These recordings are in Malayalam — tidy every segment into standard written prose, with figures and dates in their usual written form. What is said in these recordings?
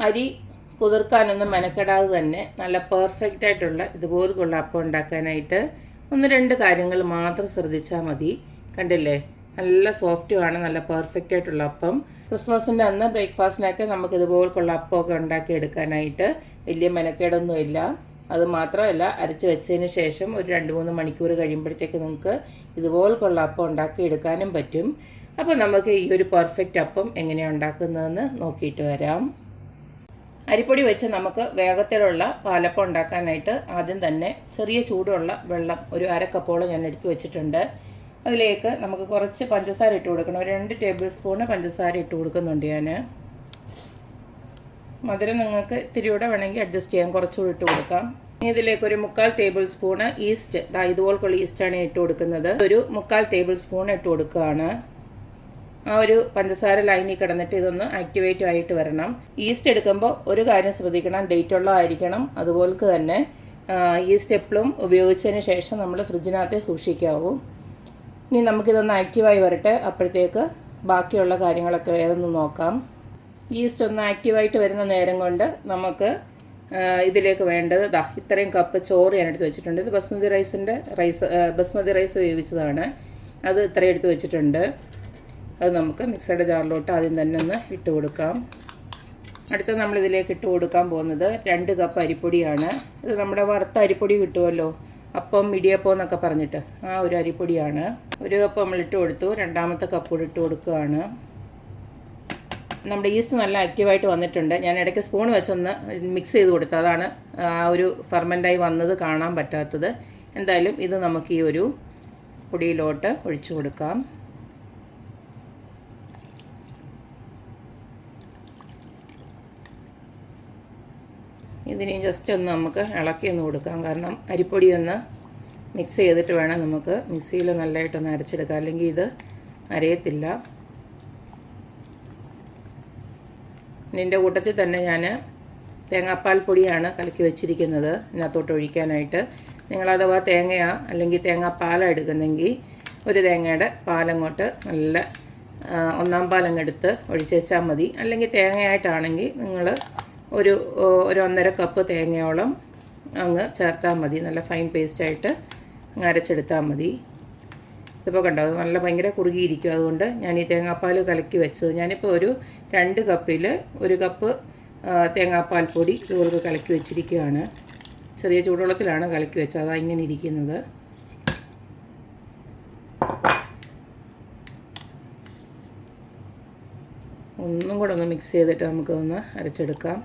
അരി കുതിർക്കാനൊന്നും മെനക്കെടാതെ തന്നെ നല്ല പെർഫെക്റ്റ് ആയിട്ടുള്ള ഇതുപോലുള്ള അപ്പം ഉണ്ടാക്കാനായിട്ട് 1-2 കാര്യങ്ങൾ മാത്രം ശ്രദ്ധിച്ചാൽ മതി. കണ്ടില്ലേ, നല്ല സോഫ്റ്റുമാണ്, നല്ല പെർഫെക്റ്റ് ആയിട്ടുള്ള അപ്പം. ക്രിസ്മസിൻ്റെ അന്ന് ബ്രേക്ക്ഫാസ്റ്റിനൊക്കെ നമുക്ക് ഇതുപോലുള്ള അപ്പമൊക്കെ ഉണ്ടാക്കിയെടുക്കാനായിട്ട് വലിയ മെനക്കേടൊന്നുമില്ല. അത് മാത്രമല്ല, അരച്ച് വെച്ചതിന് ശേഷം ഒരു 2-3 മണിക്കൂർ കഴിയുമ്പോഴത്തേക്ക് നിങ്ങൾക്ക് ഇതുപോലുള്ള അപ്പം ഉണ്ടാക്കിയെടുക്കാനും പറ്റും. അപ്പോൾ നമുക്ക് ഈ ഒരു പെർഫെക്റ്റ് അപ്പം എങ്ങനെയാണ് ഉണ്ടാക്കുന്നതെന്ന് നോക്കിയിട്ട് വരാം. അരിപ്പൊടി വെച്ച് നമുക്ക് വേഗത്തിലുള്ള പാലപ്പം ഉണ്ടാക്കാനായിട്ട് ആദ്യം തന്നെ ചെറിയ ചൂടുള്ള വെള്ളം ഒരു 1/2 കപ്പോളം ഞാൻ എടുത്തു വെച്ചിട്ടുണ്ട്. അതിലേക്ക് നമുക്ക് കുറച്ച് പഞ്ചസാര ഇട്ട് കൊടുക്കണം. ഒരു 2 ടേബിൾ സ്പൂണ് പഞ്ചസാര ഇട്ട് കൊടുക്കുന്നുണ്ട് ഞാൻ. മധുരം നിങ്ങൾക്ക് ഇത്തിരിയൂടെ വേണമെങ്കിൽ അഡ്ജസ്റ്റ് ചെയ്യാം, കുറച്ചുകൂടി ഇട്ട് കൊടുക്കാം. ഇനി ഇതിലേക്ക് ഒരു 3/4 ടേബിൾ സ്പൂണ് ഈസ്റ്റ്, ഇതുപോലുള്ള ഈസ്റ്റാണ് ഇട്ട് കൊടുക്കുന്നത്. ഒരു 3/4 ടേബിൾ സ്പൂൺ ഇട്ട് കൊടുക്കുകയാണ്. ആ ഒരു പഞ്ചസാര ലൈനിൽ കിടന്നിട്ട് ഇതൊന്ന് ആക്ടിവേറ്റ് ആയിട്ട് വരണം. ഈസ്റ്റ് എടുക്കുമ്പോൾ ഒരു കാര്യം ശ്രദ്ധിക്കണം, ഡേറ്റ് ഉള്ളതായിരിക്കണം. അതുപോലെ തന്നെ ഈസ്റ്റ് എപ്പോഴും ഉപയോഗിച്ചതിന് ശേഷം നമ്മൾ ഫ്രിഡ്ജിനകത്തേ സൂക്ഷിക്കാവൂ. ഇനി നമുക്കിതൊന്ന് ആക്റ്റീവായി വരട്ടെ, അപ്പോഴത്തേക്ക് ബാക്കിയുള്ള കാര്യങ്ങളൊക്കെ ഏതൊന്ന് നോക്കാം. ഈസ്റ്റ് ഒന്ന് ആക്റ്റീവായിട്ട് വരുന്ന നേരം കൊണ്ട് നമുക്ക് ഇതിലേക്ക് വേണ്ടത് ഇത്രയും കപ്പ് ചോറ് ഞാൻ എടുത്ത് വെച്ചിട്ടുണ്ട്. ഇത് ബസ്മതി റൈസ് വേവിച്ചതാണ്. അത് ഇത്രയും എടുത്ത് വെച്ചിട്ടുണ്ട്. അത് നമുക്ക് മിക്സഡ് ജാറിലോട്ട് ആദ്യം തന്നെ ഒന്ന് ഇട്ട് കൊടുക്കാം. അടുത്ത നമ്മളിതിലേക്ക് ഇട്ട് കൊടുക്കാൻ പോകുന്നത് 2 കപ്പ് അരിപ്പൊടിയാണ്. ഇത് നമ്മുടെ വറുത്ത അരിപ്പൊടി കിട്ടുമല്ലോ, അപ്പം ഇടിയപ്പം എന്നൊക്കെ പറഞ്ഞിട്ട്, ആ ഒരു അരിപ്പൊടിയാണ്. 1 കപ്പ് നമ്മൾ ഇട്ട് കൊടുത്തു. രണ്ടാമത്തെ കപ്പ് കൂടി ഇട്ട് കൊടുക്കുകയാണ്. നമ്മുടെ ഈസ്റ്റ് നല്ല ആക്റ്റീവായിട്ട് വന്നിട്ടുണ്ട്. ഞാൻ ഇടയ്ക്ക് സ്പൂൺ വെച്ചൊന്ന് മിക്സ് ചെയ്ത് കൊടുത്തു, അതാണ് ആ ഒരു ഫെർമെൻ്റായി വന്നത് കാണാൻ പറ്റാത്തത്. എന്തായാലും ഇത് നമുക്ക് ഈ ഒരു പൊടിയിലോട്ട് ഒഴിച്ചു കൊടുക്കാം. ഇതിനെ ജസ്റ്റ് ഒന്ന് നമുക്ക് ഇളക്കി ഒന്ന് കൊടുക്കാം. കാരണം അരിപ്പൊടി ഒന്ന് മിക്സ് ചെയ്തിട്ട് വേണം നമുക്ക് മിക്സിയിൽ നല്ലതായിട്ടൊന്ന് അരച്ചെടുക്കാം, അല്ലെങ്കിൽ ഇത് അരയത്തില്ല. ഇതിൻ്റെ കൂട്ടത്തിൽ തന്നെ ഞാൻ തേങ്ങാപ്പാൽ പൊടിയാണ് കലക്കി വെച്ചിരിക്കുന്നത് ഇതിനകത്തോട്ട് ഒഴിക്കാനായിട്ട്. നിങ്ങളഥവാ തേങ്ങയോ അല്ലെങ്കിൽ തേങ്ങാപ്പാലോ എടുക്കുന്നെങ്കിൽ ഒരു തേങ്ങയുടെ പാലങ്ങോട്ട് നല്ല 1/4 പാലങ്ങെടുത്ത് ഒഴിച്ച് വെച്ചാൽ മതി. അല്ലെങ്കിൽ തേങ്ങയായിട്ടാണെങ്കിൽ നിങ്ങൾ ഒരു 1.5 കപ്പ് തേങ്ങയോളം അങ്ങ് ചേർത്താൽ മതി. നല്ല ഫൈൻ പേസ്റ്റായിട്ട് അങ്ങ് അരച്ചെടുത്താൽ മതി. ഇതിപ്പോൾ കണ്ടോ, നല്ല ഭയങ്കര കുറുകിയിരിക്കും. അതുകൊണ്ട് ഞാൻ ഈ തേങ്ങാപ്പാൽ കലക്കി വെച്ചത്, ഞാനിപ്പോൾ ഒരു 2 കപ്പിൽ 1 കപ്പ് തേങ്ങാപ്പാൽ പൊടി ഇതുപോലെ കലക്കി വെച്ചിരിക്കുകയാണ്. ചെറിയ ചൂടുവെള്ളത്തിലാണ് കലക്കി വെച്ചത്, അതാണ് ഇങ്ങനെ ഇരിക്കുന്നത്. ഒന്നും കൂടെ ഒന്ന് മിക്സ് ചെയ്തിട്ട് നമുക്കൊന്ന് അരച്ചെടുക്കാം.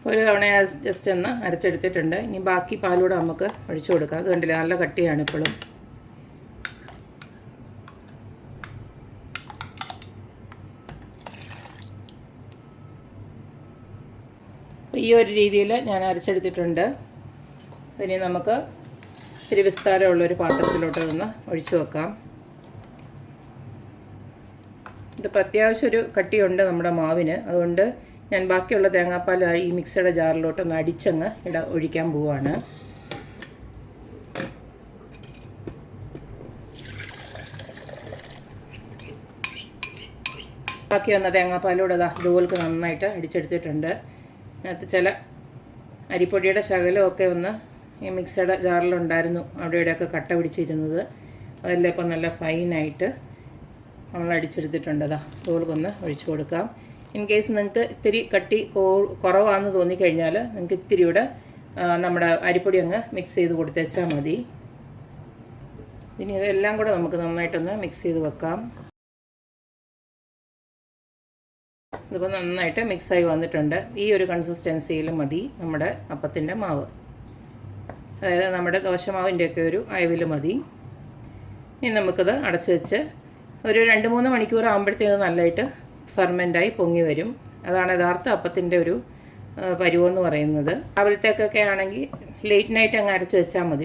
ഒരു തവണ ജസ്റ്റ് ഒന്ന് അരച്ചെടുത്തിട്ടുണ്ട്. ഇനി ബാക്കി പാലൂടെ നമുക്ക് ഒഴിച്ചു കൊടുക്കാം. അത് കണ്ടില്ല, നല്ല കട്ടിയാണ് ഇപ്പോഴും. ഈ ഒരു രീതിയിൽ ഞാൻ അരച്ചെടുത്തിട്ടുണ്ട്. ഇതിനെ നമുക്ക് ഇത്തിരി വിസ്താരമുള്ളൊരു പാത്രത്തിലോട്ട് നിന്ന് ഒഴിച്ചു വെക്കാം. ഇതിപ്പോൾ അത്യാവശ്യം ഒരു കട്ടിയുണ്ട് നമ്മുടെ മാവിന്. അതുകൊണ്ട് ഞാൻ ബാക്കിയുള്ള തേങ്ങാപ്പാൽ ഈ മിക്സിയുടെ ജാറിലോട്ടൊന്ന് അടിച്ചങ്ങ് ഒഴിക്കാൻ പോവുകയാണ്. ബാക്കി വന്ന തേങ്ങാപ്പാലൂടെ ഇതുപോലെ നന്നായിട്ട് അടിച്ചെടുത്തിട്ടുണ്ട്. അതിനകത്ത് ചില അരിപ്പൊടിയുടെ ശകലമൊക്കെ ഒന്ന് ഈ മിക്സിയുടെ ജാറിലുണ്ടായിരുന്നു, അവിടെ ഇവിടെയൊക്കെ കട്ട പിടിച്ചിരുന്നത്. അതെല്ലാം ഇപ്പം നല്ല ഫൈനായിട്ട് നമ്മൾ അടിച്ചെടുത്തിട്ടുണ്ട്. ഇതുപോലെ ഒന്ന് ഒഴിച്ചു കൊടുക്കാം. ഇൻ കേസ് നിങ്ങൾക്ക് ഇത്തിരി കട്ടി കുറവാണെന്ന് തോന്നിക്കഴിഞ്ഞാൽ നിങ്ങൾക്ക് ഇത്തിരിയുടെ നമ്മുടെ അരിപ്പൊടി അങ്ങ് മിക്സ് ചെയ്ത് കൊടുത്തേച്ചാൽ മതി. ഇനി ഇതെല്ലാം കൂടെ നമുക്ക് നന്നായിട്ടൊന്ന് മിക്സ് ചെയ്ത് വെക്കാം. ഇതിപ്പോൾ നന്നായിട്ട് മിക്സായി വന്നിട്ടുണ്ട്. ഈ ഒരു കൺസിസ്റ്റൻസിയിൽ മതി നമ്മുടെ അപ്പത്തിൻ്റെ മാവ്, അതായത് നമ്മുടെ ദോശമാവിൻ്റെയൊക്കെ ഒരു അയവിൽ മതി. ഇനി നമുക്കിത് അടച്ചു വെച്ച് ഒരു 2-3 മണിക്കൂർ ആകുമ്പോഴത്തേക്ക് നല്ലതായിട്ട് ഫെർമെൻ്റായി പൊങ്ങി വരും. അതാണ് യഥാർത്ഥ അപ്പത്തിൻ്റെ ഒരു പരുവെന്ന് പറയുന്നത്. രാവിലത്തേക്കൊക്കെ ആണെങ്കിൽ ലേറ്റ് നൈറ്റ് അങ്ങ് അരച്ച് വെച്ചാൽ മതി.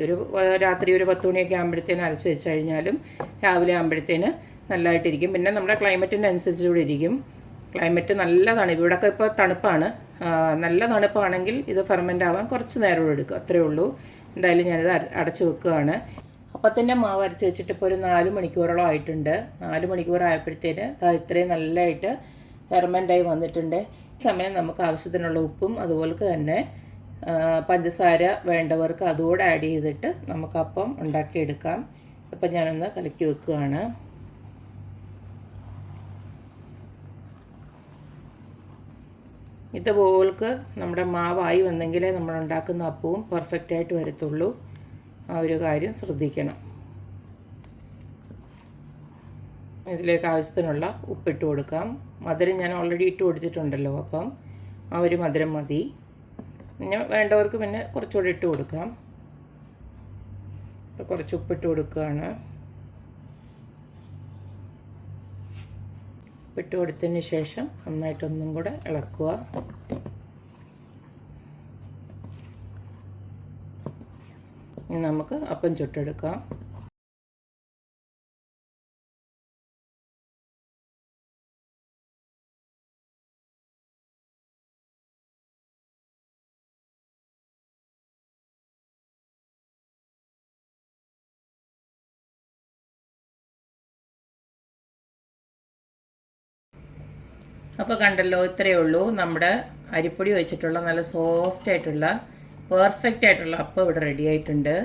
രാത്രി ഒരു 10 മണിയൊക്കെ ആകുമ്പോഴത്തേനും അരച്ച് വെച്ച് കഴിഞ്ഞാലും രാവിലെ ആകുമ്പോഴത്തേന് നല്ലതായിട്ടിരിക്കും. പിന്നെ നമ്മുടെ ക്ലൈമറ്റിൻ്റെ അനുസരിച്ചുകൂടി ഇരിക്കും. ക്ലൈമറ്റ് നല്ലതാണ്, ഇവിടെയൊക്കെ ഇപ്പോൾ തണുപ്പാണ്. നല്ല തണുപ്പാണെങ്കിൽ ഇത് ഫെർമെൻ്റ് ആവാൻ കുറച്ച് നേരം എടുക്കും, അത്രയേ ഉള്ളൂ. എന്തായാലും ഞാനിത് അടച്ചു വെക്കുകയാണ്. അപ്പത്തിൻ്റെ മാവ് അരച്ച് വെച്ചിട്ട് ഇപ്പോൾ ഒരു 4 മണിക്കൂറോളം ആയിട്ടുണ്ട്. 4 മണിക്കൂറായപ്പോഴത്തേന് ഇത്രയും നല്ലതായിട്ട് ഫെർമെൻ്റായി വന്നിട്ടുണ്ട്. ഈ സമയം നമുക്ക് ആവശ്യത്തിനുള്ള ഉപ്പും അതുപോലെ തന്നെ പഞ്ചസാര വേണ്ടവർക്ക് അതുകൂടെ ആഡ് ചെയ്തിട്ട് നമുക്ക് അപ്പം ഉണ്ടാക്കിയെടുക്കാം. അപ്പം ഞാനൊന്ന് കലക്കി വെക്കുകയാണ്. ഇതുപോൾക്ക് നമ്മുടെ മാവായി വന്നെങ്കിലേ നമ്മൾ ഉണ്ടാക്കുന്ന അപ്പവും പെർഫെക്റ്റായിട്ട് വരത്തുള്ളൂ. ആ ഒരു കാര്യം ശ്രദ്ധിക്കണം. ഇതിലേക്ക് ആവശ്യത്തിനുള്ള ഉപ്പിട്ട് കൊടുക്കാം. മധുരം ഞാൻ ഓൾറെഡി ഇട്ട് കൊടുത്തിട്ടുണ്ടല്ലോ, അപ്പം ആ ഒരു മധുരം മതി. പിന്നെ വേണ്ടവർക്ക് പിന്നെ കുറച്ചുകൂടി ഇട്ട് കൊടുക്കാം. കുറച്ച് ഉപ്പിട്ട് കൊടുക്കുകയാണ്. ഉപ്പിട്ട് കൊടുത്തതിന് ശേഷം നന്നായിട്ടൊന്നും കൂടെ ഇളക്കുക. ഇനി നമുക്ക് അപ്പം ചുട്ടെടുക്കാം. അപ്പോൾ കണ്ടല്ലോ, ഇത്രയേ ഉള്ളൂ. നമ്മുടെ അരിപ്പൊടി വെച്ചിട്ടുള്ള നല്ല സോഫ്റ്റ് ആയിട്ടുള്ള പെർഫെക്റ്റ് ആയിട്ടുള്ള അപ്പം ഇവിടെ റെഡി ആയിട്ടുണ്ട്.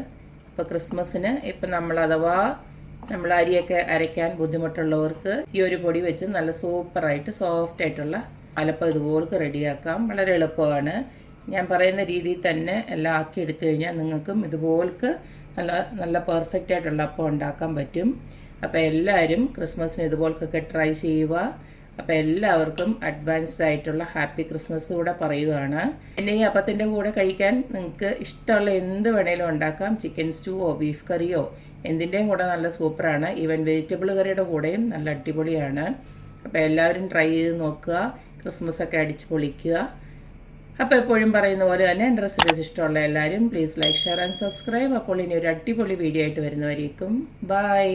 ഇപ്പോൾ ക്രിസ്മസിന് ഇപ്പം നമ്മൾ അരിയൊക്കെ അരയ്ക്കാൻ ബുദ്ധിമുട്ടുള്ളവർക്ക് ഈ ഒരു പൊടി വെച്ച് നല്ല സൂപ്പറായിട്ട് സോഫ്റ്റ് ആയിട്ടുള്ള പാലപ്പം ഇതുപോലെ റെഡിയാക്കാം. വളരെ എളുപ്പമാണ്. ഞാൻ പറയുന്ന രീതിയിൽ തന്നെ എല്ലാം ആക്കി എടുത്തു കഴിഞ്ഞാൽ നിങ്ങൾക്കും ഇതുപോൾക്ക് നല്ല പെർഫെക്റ്റ് ആയിട്ടുള്ള അപ്പം ഉണ്ടാക്കാൻ പറ്റും. അപ്പോൾ എല്ലാവരും ക്രിസ്മസിന് ഇതുപോലൊക്കെ ട്രൈ ചെയ്യുക. അപ്പോൾ എല്ലാവർക്കും അഡ്വാൻസ്ഡ് ആയിട്ടുള്ള ഹാപ്പി ക്രിസ്മസ് കൂടെ പറയുകയാണ്. പിന്നെ ഈ അപ്പത്തിൻ്റെ കൂടെ കഴിക്കാൻ നിങ്ങൾക്ക് ഇഷ്ടമുള്ള എന്ത് വേണേലും ഉണ്ടാക്കാം. ചിക്കൻ സ്റ്റൂവോ ബീഫ് കറിയോ എന്തിൻ്റെയും കൂടെ നല്ല സൂപ്പറാണ്. ഈവൻ വെജിറ്റബിൾ കറിയുടെ കൂടെയും നല്ല അടിപൊളിയാണ്. അപ്പോൾ എല്ലാവരും ട്രൈ ചെയ്ത് നോക്കുക. ക്രിസ്മസ് ഒക്കെ അടിച്ച് പൊളിക്കുക. അപ്പോൾ എപ്പോഴും പറയുന്ന പോലെ തന്നെ എൻ്റെ റെസിപ്പീസ് ഇഷ്ടമുള്ള എല്ലാവരും please like, share and subscribe. അപ്പോൾ ഇനി ഒരു അടിപൊളി വീഡിയോ ആയിട്ട് വരുന്നവരേക്കും ബൈ.